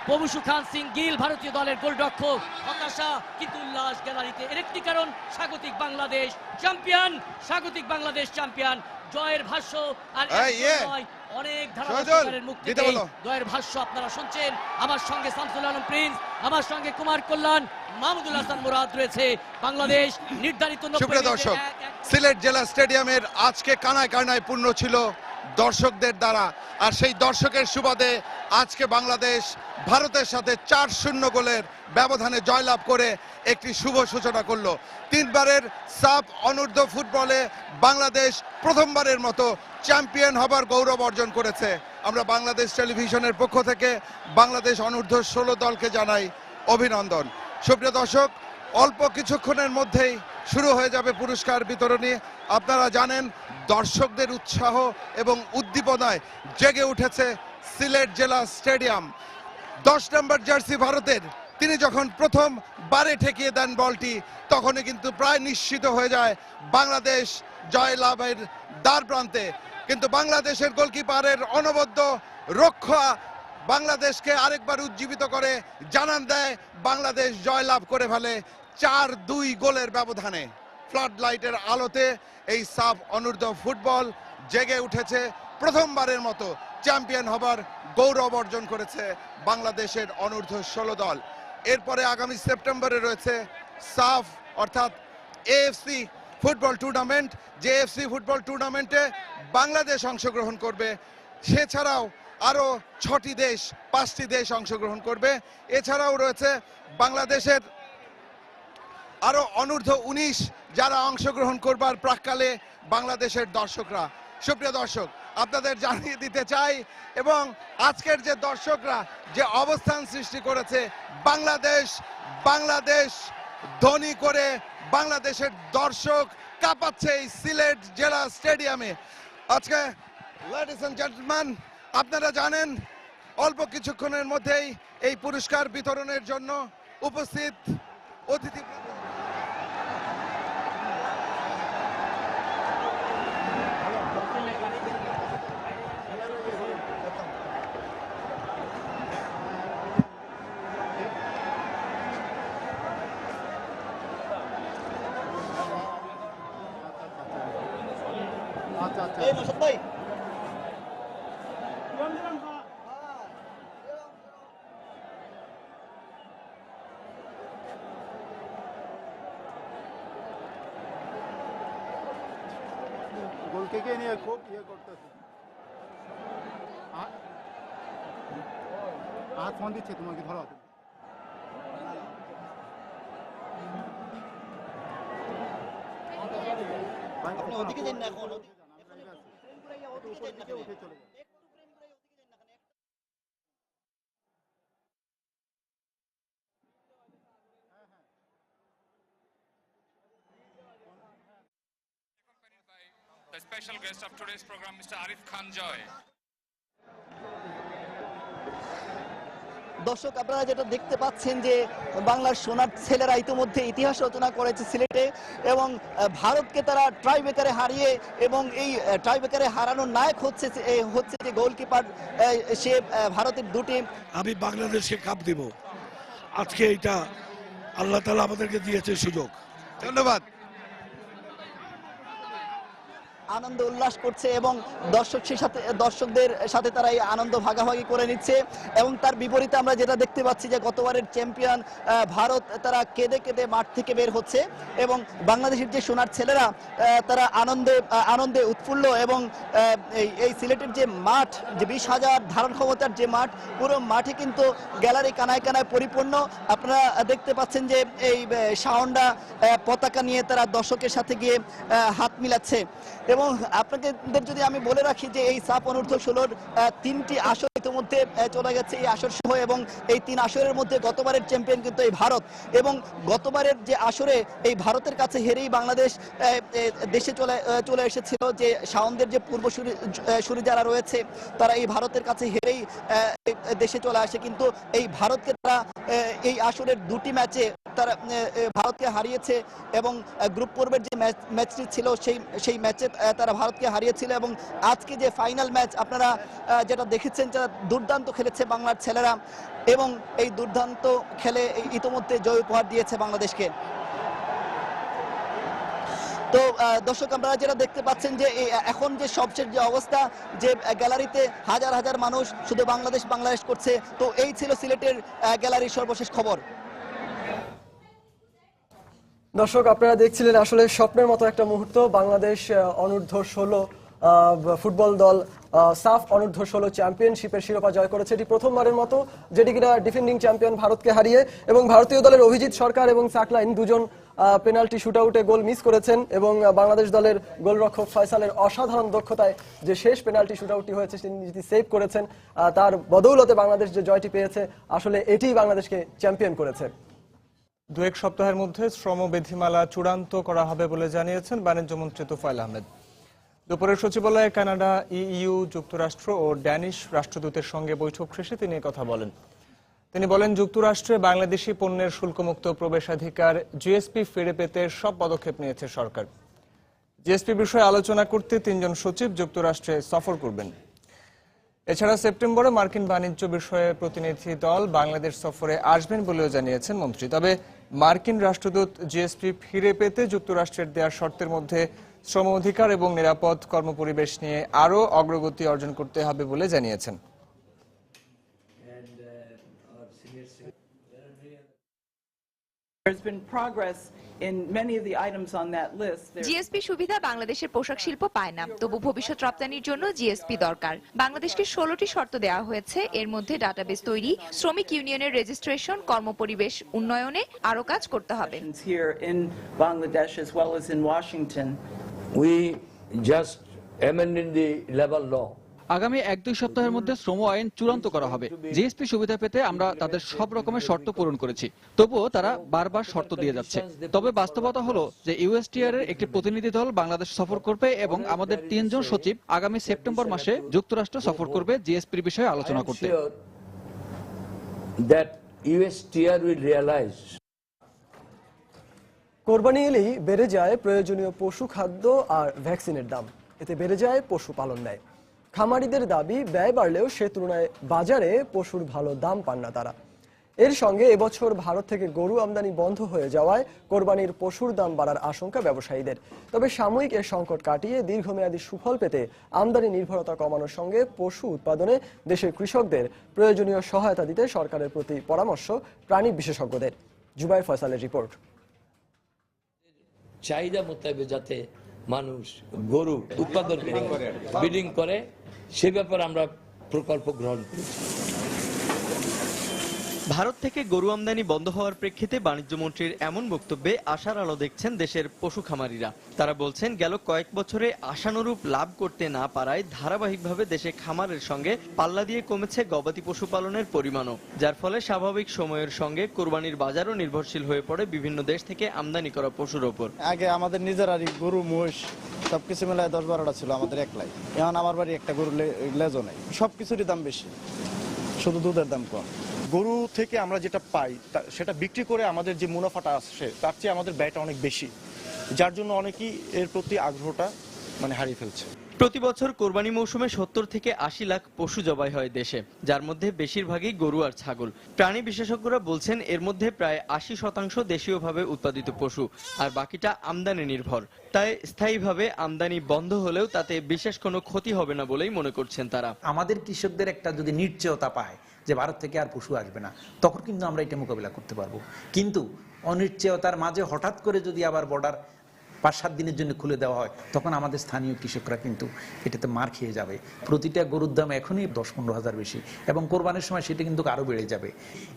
প্রভুষু খান সিং গিল ভারতীয় দলের গোলরক্ষক। হতাশা কিন্তু উল্লাস গ্যালারিতে। এর একটি কারণ স্বাগতিক বাংলাদেশ চ্যাম্পিয়ন, স্বাগতিক বাংলাদেশ চ্যাম্পিয়ন। জয়ের ভাষ্য আর অনেক ধারাবাহিকের মুখ থেকে জয়ের ভাষ্য আপনারা শুনছেন। আমার সঙ্গে শামসুল আলম প্রিন্স, আমার সঙ্গে কুমার কল্যাণ, মাহমুদুল হাসান মুরাদ রয়েছে। বাংলাদেশ নির্ধারিত 90 দর্শক, সিলেট জেলা স্টেডিয়ামের আজকে কানায় কানায় পূর্ণ ছিল দর্শকদের দ্বারা। আর সেই দর্শকের সুবাদে আজকে বাংলাদেশ ভারতের সাথে 4-0 গোলের ব্যবধানে জয়লাভ করে একটি শুভ সূচনা করলো। 3বারের সাফ অনূর্ধ্ব ফুটবলে বাংলাদেশ প্রথমবারের মতো চ্যাম্পিয়ন হবার গৌরব অর্জন করেছে। আমরা বাংলাদেশ টেলিভিশনের পক্ষ থেকে বাংলাদেশ অনূর্ধ্ব-16 দলকে জানাই অভিনন্দন। সুপ্রিয় দর্শক, অল্প কিছুক্ষণের মধ্যেই শুরু হয়ে যাবে পুরস্কার বিতরণী। আপনারা জানেন দর্শকদের উৎসাহ এবং উদ্দীপনায় জেগে উঠেছে সিলেট জেলা স্টেডিয়াম। 10 নম্বর জার্সি ভারতের তিনি যখন প্রথম বারে ঠেকিয়ে দেন বলটি, তখনই কিন্তু প্রায় নিশ্চিত হয়ে যায় বাংলাদেশ জয়লাভের দ্বার প্রান্তে। কিন্তু বাংলাদেশের গোলকিপারের অনবদ্য রক্ষা বাংলাদেশকে আরেকবার উজ্জীবিত করে জানান দেয় বাংলাদেশ জয়লাভ করে ফেলে 4-2 গোলের ব্যবধানে। ফ্লাড লাইটের আলোতে এই সাফ অনূর্ধ্ব ফুটবল জেগে উঠেছে। প্রথমবারের মতো চ্যাম্পিয়ন হবার গৌরব অর্জন করেছে বাংলাদেশের অনূর্ধ্ব 16 দল। এরপরে আগামী সেপ্টেম্বরে রয়েছে সাফ অর্থাৎ এএফসি ফুটবল টুর্নামেন্ট, যে এএফসি ফুটবল টুর্নামেন্টে বাংলাদেশ অংশগ্রহণ করবে। সেছাড়াও আরও 5টি দেশ অংশগ্রহণ করবে। এছাড়াও রয়েছে বাংলাদেশের আরও অনূর্ধ্ব 19 যারা অংশগ্রহণ করবার প্রাক্কালে বাংলাদেশের দর্শকরা। সুপ্রিয় দর্শক, আপনাদের জানিয়ে দিতে চাই এবং আজকের যে দর্শকরা যে অবস্থান সৃষ্টি করেছে, বাংলাদেশ ধ্বনি করে বাংলাদেশের দর্শক কাঁপাচ্ছে এই সিলেট জেলা স্টেডিয়ামে। আজকে লেডিস এন্ড জেন্টলম্যান, আপনারা জানেন অল্প কিছুক্ষণের মধ্যেই এই পুরস্কার বিতরণের জন্য উপস্থিত অতিথি গোলকে নিয়ে খুব করতেছে। হাত ফোন দিচ্ছে তোমাকে, ধরো। আপনি ওদিকে যান না, এখন উঠে চলে যান। The special guest of today's program, Mr. Arif Khan Joy. দর্শক, আপনারা যেটা দেখতে পাচ্ছেন যে বাংলার সোনার ছেলেরা ইতিমধ্যে ইতিহাস রচনা করেছে সিলেটে এবং ভারতকে তারা ট্রাইবেকারে হারিয়ে, এবং এই ট্রাইবেকারে হারানোর নায়ক হচ্ছে যে গোলকিপার, সে ভারতের দুটি। আমি বাংলাদেশকে কাপ দিব, আজকে এটা আল্লাহ তাআলা আমাদেরকে দিয়েছে সুযোগ। ধন্যবাদ। আনন্দ উল্লাস করছে এবং দর্শকদের সাথে তারা এই আনন্দ ভাগাভাগি করে নিচ্ছে। এবং তার বিপরীতে আমরা যেটা দেখতে পাচ্ছি যে গতবারের চ্যাম্পিয়ন ভারত, তারা কেঁদে কেঁদে মাঠ থেকে বের হচ্ছে এবং বাংলাদেশের যে সোনার ছেলেরা তারা আনন্দে উৎফুল্ল। এবং এই সিলেটের যে মাঠ, যে 20,000 ধারণ ক্ষমতার যে মাঠ, পুরো মাঠে কিন্তু গ্যালারি কানায় কানায় পরিপূর্ণ। আপনারা দেখতে পাচ্ছেন যে এই সাউন্ডা পতাকা নিয়ে তারা দর্শকের সাথে গিয়ে হাত মিলাচ্ছে। এবং আপনাদের যদি আমি বলে রাখি যে এই সাফ অনূর্ধ্ব 16-র 3টি আসর ইতিমধ্যে চলে গেছে এই আসর সহ, এবং এই 3 আসরের মধ্যে গতবারের চ্যাম্পিয়ন কিন্তু এই ভারত। এবং গতবারের যে আসরে এই ভারতের কাছে হেরেই বাংলাদেশ দেশে চলে এসেছিল, যে সাউন্ডের যে পূর্বসূরি যারা রয়েছে তারা এই ভারতের কাছে হেরেই দেশে চলে আসে। কিন্তু এই ভারতকে তারা এই আসরের 2টি ম্যাচে তারা ভারতকে হারিয়েছে এবং গ্রুপ পর্বের যে ম্যাচটি ছিল সেই ম্যাচে তারা ভারতকে হারিয়েছিল। এবং আজকে যে ফাইনাল ম্যাচ আপনারা যেটা দেখেছেন, যারা দুর্দান্ত খেলেছে বাংলার ছেলেরা, এবং এই দুর্দান্ত খেলে ইতিমধ্যে জয় উপহার দিয়েছে বাংলাদেশকে। তো দর্শক, আপনারা যেটা দেখতে পাচ্ছেন যে এখন যে সবশেষ যে অবস্থা, যে গ্যালারিতে হাজার হাজার মানুষ শুধু বাংলাদেশ করছে। তো এই ছিল সিলেটের গ্যালারির সর্বশেষ খবর। দর্শক, আপনারা দেখছিলেন আসলে স্বপ্নের মতো একটা মুহূর্ত। বাংলাদেশ অনূর্ধ্ব 16 ফুটবল দল সাফ অনূর্ধ্ব 16 চ্যাম্পিয়নশিপের শিরোপা জয় করেছে। এটি প্রথমবারের মতো যেটি কিনা ডিফেন্ডিং চ্যাম্পিয়ন ভারতকে হারিয়ে। এবং ভারতীয় দলের অভিজিৎ সরকার এবং সাকলাইন দুজন পেনাল্টি শুটআউটে গোল মিস করেছেন, এবং বাংলাদেশ দলের গোলরক্ষক ফয়সালের অসাধারণ দক্ষতায় যে শেষ পেনাল্টি শুটআউটটি হয়েছে তিনি সেভ করেছেন। তার বদৌলতে বাংলাদেশ যে জয়টি পেয়েছে, আসলে এটিই বাংলাদেশকে চ্যাম্পিয়ন করেছে। এক সপ্তাহের মধ্যে শ্রম বিধিমালা চূড়ান্ত করা হবে বলে জানিয়েছেন বাণিজ্যমন্ত্রী তোফায়েল আহমেদ। দুপুরে সচিবালয়ে কানাডা, ইইউ, যুক্তরাষ্ট্র ও ড্যানিশ রাষ্ট্রদূতের সঙ্গে বৈঠক শেষে তিনি কথা বলেন। তিনি বলেন, যুক্তরাষ্ট্রে বাংলাদেশি পণ্যের শুল্কমুক্ত প্রবেশাধিকার জিএসপি ফিরে পেতে সব পদক্ষেপ নিয়েছে সরকার। জিএসপি বিষয়ে আলোচনা করতে 3 জন সচিব যুক্তরাষ্ট্রে সফর করবেন। এছাড়া সেপ্টেম্বরে মার্কিন বাণিজ্য বিষয়ে প্রতিনিধি দল বাংলাদেশ সফরে আসবেন বলেও জানিয়েছেন মন্ত্রী। তবে মার্কিন রাষ্ট্রদূত জিএসপি ফিরে পেতে যুক্তরাষ্ট্রের দেওয়া শর্তের মধ্যে শ্রম অধিকার এবং নিরাপদ কর্মপরিবেশ নিয়ে আরও অগ্রগতি অর্জন করতে হবে বলে জানিয়েছেন। জিএসপি সুবিধা বাংলাদেশের পোশাক শিল্প পায় না, তবু ভবিষ্যৎ রপ্তানির জন্য জিএসপি দরকার। বাংলাদেশকে 16টি শর্ত দেওয়া হয়েছে। এর মধ্যে ডাটাবেস তৈরি, শ্রমিক ইউনিয়নের রেজিস্ট্রেশন, কর্মপরিবেশ উন্নয়নে আরও কাজ করতে হবে। We just amending the labor law. আগামী 1-2 সপ্তাহের মধ্যে শ্রম আইন চূড়ান্ত করা হবে। জিএসপি সুবিধা পেতে আমরা তাদের সব রকমের শর্ত পূরণ করেছি, তবুও তারা বারবার শর্ত দিয়ে যাচ্ছে। তবে বাস্তবতা হলো যে ইউএসটিআর এর একটি প্রতিনিধি দল বাংলাদেশ সফর করবে এবং আমাদের 3 জন সচিব আগামী সেপ্টেম্বর মাসে যুক্তরাষ্ট্র সফর করবে জিএসপির বিষয়ে আলোচনা করতে। That USTR will realize কোরবানি এলেই বেড়ে যায় প্রয়োজনীয় পশু খাদ্য আর ভ্যাকসিনের দাম। এতে বেড়ে যায় পশুপালন ব্যয়। খামারিদের দাবি, ব্যয় বাড়লেও সে তুলনায় বাজারে পশুর ভালো দাম পান না তারা। এর সঙ্গে এবছর ভারত থেকে গরু আমদানি বন্ধ হয়ে যাওয়ায় কোরবানির পশুর দাম বাড়ার আশঙ্কা ব্যবসায়ীদের। তবে সাময়িক এ সংকট কাটিয়ে দীর্ঘমেয়াদী সুফল পেতে আমদানি নির্ভরতা কমানোর সঙ্গে পশু উৎপাদনে দেশের কৃষকদের প্রয়োজনীয় সহায়তা দিতে সরকারের প্রতি পরামর্শ প্রাণী বিশেষজ্ঞদের। জুবাই ফয়সালের রিপোর্ট। চাহিদা মোতাবেক যাতে মানুষ গরু উৎপাদন ব্রিডিং করে সে ব্যাপারে আমরা প্রকল্প গ্রহণ করেছি। ভারত থেকে গরু আমদানি বন্ধ হওয়ার প্রেক্ষিতে বাণিজ্য মন্ত্রীর এমন বক্তব্যে আশার আলো দেখছেন দেশের পশু খামারিরা। তারা বলছেন, গেল কয়েক বছরে আশানুরূপ লাভ করতে না পারায় ধারাবাহিকভাবে দেশে খামারের সঙ্গে পাল্লা দিয়ে কমেছে গবাদি পশুপালনের পরিমাণও, যার ফলে স্বাভাবিক সময়ের সঙ্গে কোরবানির বাজারও নির্ভরশীল হয়ে পড়ে বিভিন্ন দেশ থেকে আমদানি করা পশুর ওপর। আগে আমাদের নিজেরারই গরু, মোষ সবকিছু মিলায় 10-12টা ছিল আমাদের একলাই। এখন আমার বাড়ি একটা গরু লেজও নেই। সবকিছুরই দাম বেশি, শুধু দুধের দাম কম। গরু থেকে আমরা যেটা পাই সেটা বিক্রি করে আমাদের যে মুনাফাটা আসে তার চেয়ে আমাদের ব্যয়টা অনেক বেশি, যার জন্য অনেকেই এর প্রতি আগ্রহটা হারিয়ে ফেলছে। প্রতি বছর কোরবানি মৌসুমে 70 থেকে 80 লাখ পশু জবাই হয় দেশে, যার মধ্যে বেশিরভাগই গরু আর ছাগল। প্রাণী বিশেষজ্ঞরা বলছেন, এর মধ্যে প্রায় 80% দেশীয়ভাবে উৎপাদিত পশু, আর বাকিটা আমদানি নির্ভর। তাই স্থায়ীভাবে আমদানি বন্ধ হলেও তাতে বিশেষ কোনো ক্ষতি হবে না বলেই মনে করছেন তারা। আমাদের কৃষকদের একটা যদি নিশ্চয়তা পায় যে ভারত থেকে আর পশু আসবে না, তখন কিন্তু আমরা এটা মোকাবিলা করতে পারবো। কিন্তু অনিশ্চয়তার মাঝে হঠাৎ করে যদি আবার বর্ডার 5-7 দিনের জন্য খুলে দেওয়া হয়, তখন আমাদের স্থানীয় কৃষকরা কিন্তু এটাতে মার খেয়ে যাবে। প্রতিটা গরুর দাম এখনই 10-15 হাজার বেশি, এবং কোরবানির সময় সেটা কিন্তু আরো বেড়ে যাবে।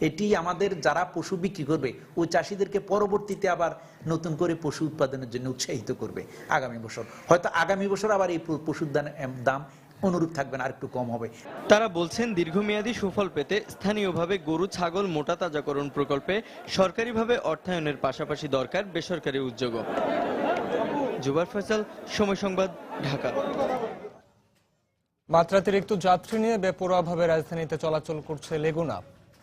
এটি আমাদের যারা পশু বিক্রি করবে ওই চাষিদেরকে পরবর্তীতে আবার নতুন করে পশু উৎপাদনের জন্য উৎসাহিত করবে। আগামী বছর হয়তো আবার এই পশুর দাম অনুরূপ থাকবে না, আর একটু কম হবে। তারা বলছেন, দীর্ঘমেয়াদী সুফল পেতে স্থানীয়ভাবে গরু ছাগল মোটা তাজাকরণ প্রকল্পে সরকারিভাবে অর্থায়নের পাশাপাশি দরকার বেসরকারি উদ্যোগও। জুবাই ফয়সাল, সময় সংবাদ, ঢাকা। মাত্রাতিরিক্ত যাত্রী নিয়ে বেপরোয়াভাবে রাজধানীতে চলাচল করছে লেগুনা।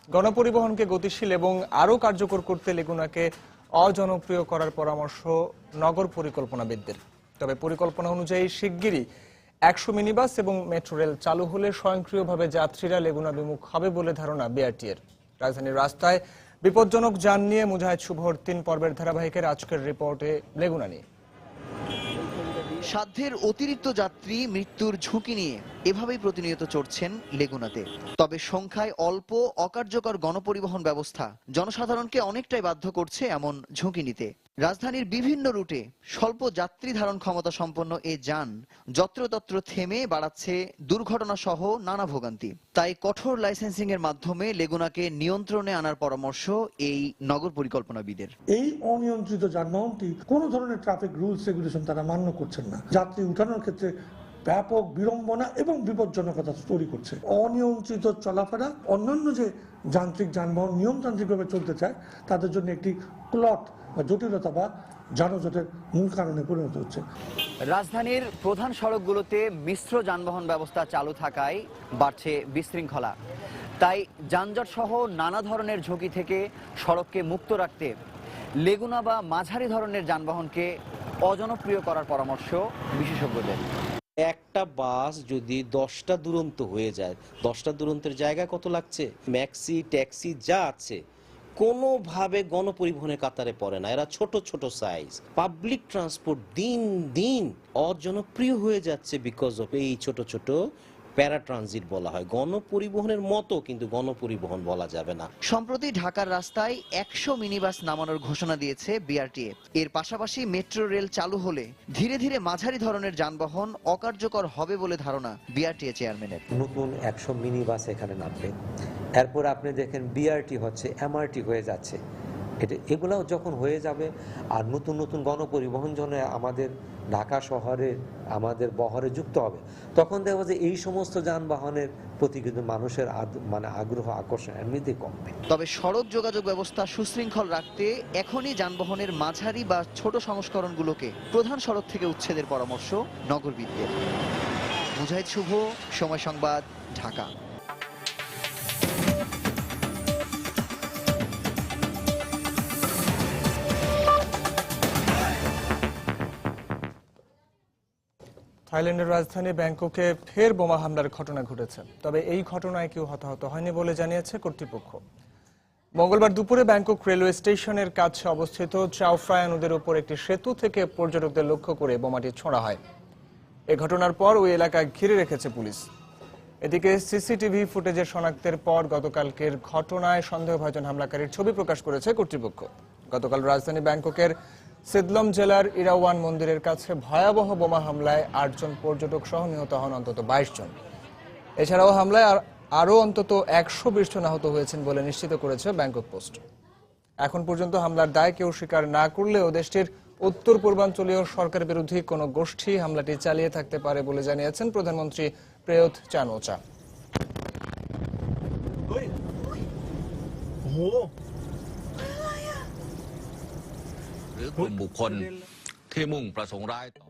গণপরিবহনকে গতিশীল এবং আরও কার্যকর করতে লেগুনাকে অজনপ্রিয় করার পরামর্শ নগর পরিকল্পনাবিদদের। তবে পরিকল্পনা অনুযায়ী শিগগিরই 100 মিনিবাস এবং মেট্রো রেল চালু হলে স্বয়ংক্রিয়ভাবে যাত্রীরা লেগুনা বিমুখ হবে বলে ধারণা বিআরটিএর। রাজধানীর রাস্তায় বিপজ্জনক যান নিয়ে মুজাহিদ শুভর 3 পর্বের ধারাবাহিকের আজকের রিপোর্টে লেগুনা নিয়ে। সাধ্যের অতিরিক্ত যাত্রী মৃত্যুর ঝুঁকি নিয়ে এভাবেই প্রতিনিয়ত চড়ছেন লেগুনাতে। তবে সংখ্যায় অল্প অকার্যকর গণপরিবহন ব্যবস্থা জনসাধারণকে অনেকটাই বাধ্য করছে এমন ঝুঁকি নিতে। রাজধানীর বিভিন্ন রুটে স্বল্প যাত্রী ধারণ ক্ষমতা সম্পন্ন এ যান যত্রতত্র থেমে বাড়াচ্ছে দুর্ঘটনা সহ নানা ভোগান্তি। তাই কঠোর লাইসেন্সিং এর মাধ্যমে লেগুনাকে নিয়ন্ত্রণে আনার পরামর্শ এই নগর পরিকল্পনাবিদের। এই অনিয়ন্ত্রিত যানবাহনটি কোনো ধরনের ট্রাফিক রুলস রেগুলেশন তারা মান্য করছেন না। যাত্রী উঠানোর ক্ষেত্রে ব্যাপক বিড়ম্বনা এবং বিপজ্জনকতা তৈরি করছে। অনিয়ন্ত্রিত চলাফেরা, অন্যান্য যে যান্ত্রিক যানবাহন নিয়মতান্ত্রিকভাবে চলতে চায় তাদের জন্য একটি ক্লট বা জটিলতা বা যানজটের মূল কারণে পরিণত হচ্ছে। রাজধানীর প্রধান সড়কগুলোতে মিশ্র যানবাহন ব্যবস্থা চালু থাকায় বাড়ছে বিশৃঙ্খলা। তাই যানজট সহ নানা ধরনের ঝুঁকি থেকে সড়ককে মুক্ত রাখতে লেগুনা বা মাঝারি ধরনের যানবাহনকে অজনপ্রিয় করার পরামর্শ বিশেষজ্ঞদের। একটা বাস যদি 10টা দুরন্ত হয়ে যায়, 10টা দুরন্তের জায়গায় কত লাগছে? ম্যাক্সি, ট্যাক্সি যা আছে কোনোভাবে গণপরিবহনের কাতারে পড়ে না। এরা ছোট ছোট সাইজ। পাবলিক ট্রান্সপোর্ট দিন দিন অজনপ্রিয় হয়ে যাচ্ছে বিকজ অফ এই ছোট ছোট প্যারাট্রানজিট বলা হয়। গণপরিবহনের মতো কিন্তু গণপরিবহন বলা যাবে না। সম্প্রতি ঢাকার রাস্তায় 100 মিনিবাস নামানোর ঘোষণা দিয়েছে বিআরটিএ। এর পাশাপাশি মেট্রো রেল চালু হলে ধীরে ধীরে মাঝারি ধরনের যানবাহন অকার্যকর হবে বলে ধারণা বিআরটিএ চেয়ারম্যানের। নতুন 100 মিনিবাস এখানে নামবে, এরপর আপনি দেখেন বিআরটি হচ্ছে এমআরটি হয়ে যাচ্ছে। এগুলাও যখন হয়ে যাবে আর নতুন নতুন গণপরিবহন জন্য আমাদের ঢাকা শহরে আমাদের বহরে যুক্ত হবে, তখন দেখবো যে এই সমস্ত যানবাহনের প্রতি কিন্তু মানুষের আগ্রহ আকর্ষণ এমনিতেই কমবে। তবে সড়ক যোগাযোগ ব্যবস্থা সুশৃঙ্খল রাখতে এখনই যানবাহনের মাঝারি বা ছোট সংস্করণগুলোকে প্রধান সড়ক থেকে উচ্ছেদের পরামর্শ নগরবিদদের। মুজাহিদ শুভ, সময় সংবাদ, ঢাকা। থাইল্যান্ডের রাজধানী ব্যাংককে ফের বোমা হামলার ঘটনা ঘটেছে, তবে এই ঘটনায় কেউ হতাহত হয়নি বলে জানিয়েছে কর্তৃপক্ষ। মঙ্গলবার দুপুরে ব্যাংকক রেলওয়ে স্টেশনের কাছে অবস্থিত চাও ফ্রায়া নদীর উপর একটি সেতু থেকে পর্যটকদের লক্ষ্য করে বোমাটি ছোড়া হয়। এ ঘটনার পর ওই এলাকা ঘিরে রেখেছে পুলিশ। এদিকে সিসিটিভি ফুটেজের শনাক্তের পর গতকালকের ঘটনায় সন্দেহভাজন হামলাকারীর ছবি প্রকাশ করেছে কর্তৃপক্ষ। গতকাল রাজধানী ব্যাংককের সিদলম জেলার ইরাওয়ান মন্দিরের কাছে ভয়াবহ বোমা হামলায় 8 জন পর্যটক সহ নিহত হন অন্তত 22 জন। এছাড়াও হামলায় আরও অন্তত 120 জন আহত হয়েছেন বলে নিশ্চিত করেছে ব্যাংকক পোস্ট। এখন পর্যন্ত হামলার দায় কেউ স্বীকার না করলেও দেশটির উত্তর পূর্বাঞ্চলীয় সরকার বিরোধী কোনো গোষ্ঠী হামলাটি চালিয়ে থাকতে পারে বলে জানিয়েছেন প্রধানমন্ত্রী প্রেয়ত চান-ও-চা।บุคคลที่มุ่งประสงค์ร้ายต่อ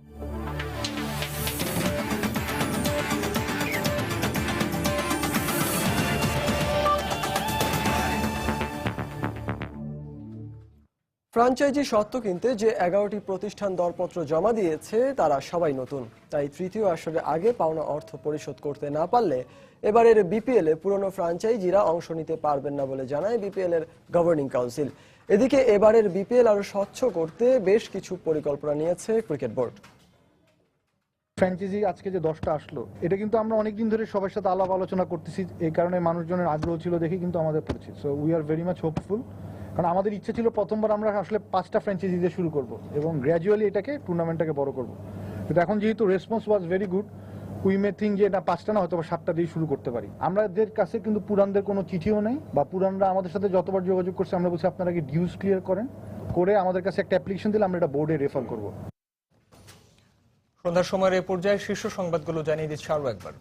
ফ্র্যাঞ্চাইজি স্বত্ব কিনতে যে 11টি প্রতিষ্ঠান দরপত্র জমা দিয়েছে তারা সবাই নতুন। তাই তৃতীয় আসরের আগে পাওনা অর্থ পরিশোধ করতে না পারলে এবারের বিপিএল এ পুরনো ফ্র্যাঞ্চাইজিরা অংশ নিতে পারবেন না বলে জানায় বিপিএল এর গভর্নিং কাউন্সিল। এদিকে এবারের বিপিএল আরো স্বচ্ছ করতে বেশ কিছু পরিকল্পনা নিয়েছে ক্রিকেট বোর্ড। ফ্র্যাঞ্চাইজি আজকে যে 10টা আসলো, এটা কিন্তু আমরা অনেকদিন ধরে সবার সাথে আলাপ আলোচনা করতেছি, এই কারণে মানুষজনের আগ্রহ ছিল দেখে কিন্তু আমাদের পড়েছে। So we are very much hopeful, কারণ আমাদের ইচ্ছে ছিল প্রথমবার আমরা আসলে 5টা ফ্র্যাঞ্চাইজি দিয়ে শুরু করব এবং গ্র্যাজুয়ালি এটাকে টুর্নামেন্টটাকে বড় করব। কিন্তু এখন যেহেতু response was very good, we may think যে না 5টা না হয়তো 7টা দিয়ে শুরু করতে পারি। আমাদের কাছে কিন্তু পুরানদের কোনো চিঠিও নেই, বা পুরানরা আমাদের সাথে যতবার যোগাযোগ করছে আমরা বলছি আপনারা কি ডিউজ ক্লিয়ার করেন, করে আমাদের কাছে একটা অ্যাপ্লিকেশন দিলে আমরা এটা বোর্ডে রেফার করব। সন্ধ্যার সময়ের এই পর্যায়ে শীর্ষ সংবাদগুলো জানিয়ে দিচ্ছি আরও একবার।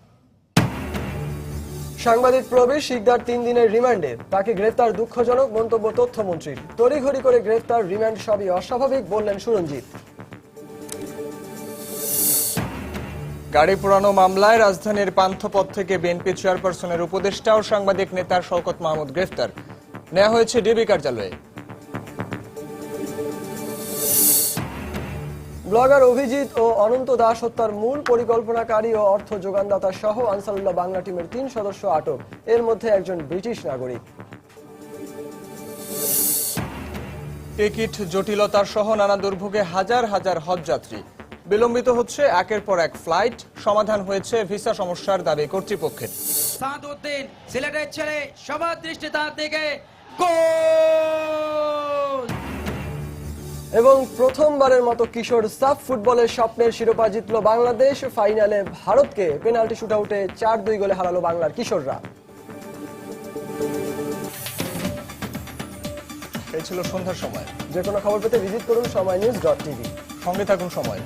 সাংবাদিক প্রবীর শিকদার 3 দিনের রিমান্ডে, তাকে গ্রেফতার দুঃখজনক মন্তব্য তথ্যমন্ত্রীর। তড়িঘড়ি করে গ্রেফতার, রিমান্ড সবই অস্বাভাবিক বললেন সুরঞ্জিত। গাড়ি পোড়ানো মামলায় রাজধানীর পান্থপথ থেকে বিএনপি চেয়ারপারসনের উপদেষ্টা ও সাংবাদিক নেতা শওকত মাহমুদ গ্রেফতার, নেওয়া হয়েছে ডিবি কার্যালয়ে। ব্লগার অভিজিৎ ও অনন্ত দাস হত্যার মূল পরিকল্পনাকারী ও অর্থ যোগানদাতা সহ আনসারুল্লাহ বাংলা টিমের 3 সদস্য আটক, এর মধ্যে একজন ব্রিটিশ নাগরিক। টিকিট জটিলতার সহ নানা দুর্ভোগে হাজার হাজার হজযাত্রী, বিলম্বিত হচ্ছে একের পর এক ফ্লাইট, সমাধান হয়েছে ভিসা সমস্যার দাবি কর্তৃপক্ষের। সাদউদ্দিন সিলেটের ছেলে, সবার দৃষ্টি তার দিকে, গোল! এবং প্রথমবারের মতো কিশোর সাফ ফুটবলের স্বপ্নের শিরোপা জিতল বাংলাদেশ। ফাইনালে ভারতকে পেনাল্টি শুটআউটে 4-2 গোলে হারালো বাংলার কিশোররা। এই ছিল সন্ধ্যার সময়। যে কোনো খবর পেতে ভিজিট করুন সময়নিউজ.tv। সঙ্গে থাকুন সময়।